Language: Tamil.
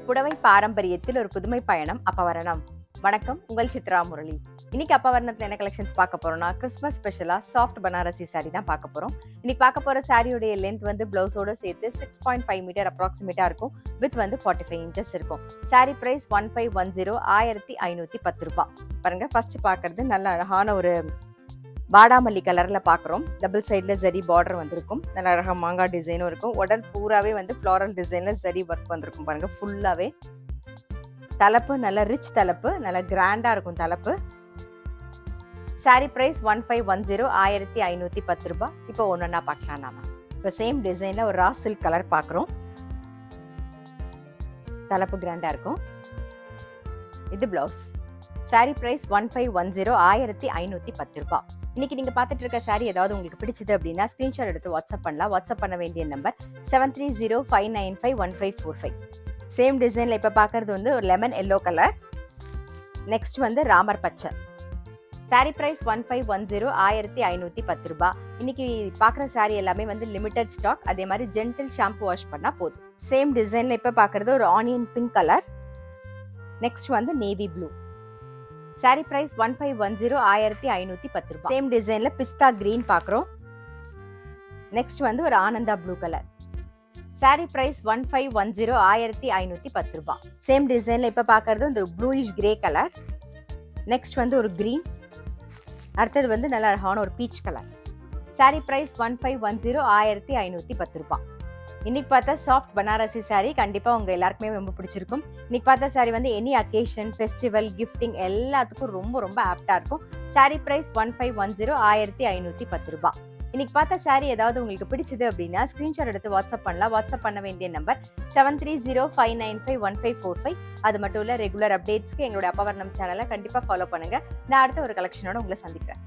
புடவை பாரம்பரியத்தில் ஒரு புதுமை பயணம் அப்பவரணம். வணக்கம், உங்கள் சித்ரா முரளி. இன்னைக்கு அப்பவரணத்துல என்ன கலெக்ஷன்ஸ் பார்க்க போறோம்னா, கிறிஸ்மஸ் ஸ்பெஷலா சாஃப்ட் பனாரசி சாரி தான் பார்க்க போறோம். இன்னைக்கு பார்க்க போற சாரியோடைய லென்த் வந்து பிளவுஸோட சேர்த்து 6.5 மீட்டர் அப்ராக்சிமேட்டா இருக்கும். வித் வந்து 45 இன்ச்சஸ் இருக்கும். சாரி பிரைஸ் 1510, 1510 ரூபாய். பாருங்க, ஃபர்ஸ்ட் பார்க்கறது நல்ல அழகான ஒரு வாடாமல்லி கலர்ல பாக்குறோம். டபுள் சைட்ல ஜரி பார்டர் வந்திருக்கும். நல்ல அழகா மாங்காய் டிசைனும் இருக்கும். உடல் பூராவே வந்து ஃப்ளோரல் டிசைன்ல ஜரி ஒர்க் வந்திருக்கும். பாருங்க, ஃபுல்லாவே தலப்பு நல்ல ரிச் தலப்பு, நல்ல கிராண்டா இருக்கும் தலப்பு. சாரி பிரைஸ் 1510, 1510 ரூபாய். இப்போ ஒன்னொன்னா பார்க்கலாம் நாம. இப்போ சேம் டிசைன்ல ஒரு ரா சில்க் கலர் பாக்குறோம். தலப்பு கிராண்டா இருக்கும். இது பிளவுஸ். சாரி பிரைஸ் 1510, 1510 ரூபாய். இன்னைக்கு நீங்க பார்த்துட்டு இருக்க சாரி ஏதாவது உங்களுக்கு பிடிச்சது அப்படின்னா ஸ்கிரீன்ஷாட் எடுத்து வாட்ஸ்அப் பண்ணலாம். வாட்ஸ்அப் பண்ண வேண்டிய நம்பர் 7305951545. சேம் டிசைன்ல இப்ப பாக்குறது வந்து ஒரு லெமன் எல்லோ கலர். நெக்ஸ்ட் வந்து ராமர் பச்சை. சாரி பிரைஸ் 1510, 1510 ரூபாய். இன்னைக்கு பாக்குற சாரி எல்லாமே வந்து லிமிடெட் ஸ்டாக். அதே மாதிரி ஜென்டில் ஷாம்பு வாஷ் பண்ணா போதும். சேம் டிசைன்ல இப்ப பாக்குறது ஒரு ஆனியன் பிங்க் கலர். நெக்ஸ்ட் வந்து நேவி ப்ளூ. சாரி பிரைஸ் 1510, 1510 ரூபாய். சேம் டிசைன்ல பிஸ்தா கிரீன் பாக்குறோம். நெக்ஸ்ட் வந்து ஒரு Ananda blue colour. Sari price 1510, 1510 ரூபாய். சேம் டிசைன்ல இப்ப பாக்குறது இந்த ப்ளூயிஷ் கிரே கலர். நெக்ஸ்ட் வந்து ஒரு கிரீன். அடுத்தது வந்து நல்ல அழகான ஒரு பீச் கலர். சாரி பிரைஸ் 1510, 1510 ரூபாய். இன்னைக்கு பார்த்தா சாஃப்ட் பனாரசி சாரி கண்டிப்பா உங்க எல்லாருக்குமே ரொம்ப பிடிச்சிருக்கும். இன்னைக்கு பார்த்த சாரி வந்து எனி அக்கேஷன், ஃபெஸ்டிவல், கிஃப்டிங் எல்லாத்துக்கும் ரொம்ப ரொம்ப ஆப்டா இருக்கும். சாரி பிரைஸ் 1510, 1510 ரூபாய். இன்னைக்கு பார்த்த சாரி ஏதாவது உங்களுக்கு பிடிச்சது அப்படின்னா ஸ்கிரீன்ஷாட் எடுத்து வாட்ஸ்அப் பண்ணலாம். வாட்ஸ்அப் பண்ண வேண்டிய நம்பர் 7305951545. அது மட்டும் இல்ல, ரெகுலர் அப்டேட்ஸ்க்கு எங்களோட அப்பவரணம் சேனலை கண்டிப்பா ஃபாலோ பண்ணுங்க. நான் அடுத்த ஒரு கலெக்ஷனோட உங்களை சந்திக்கிறேன்.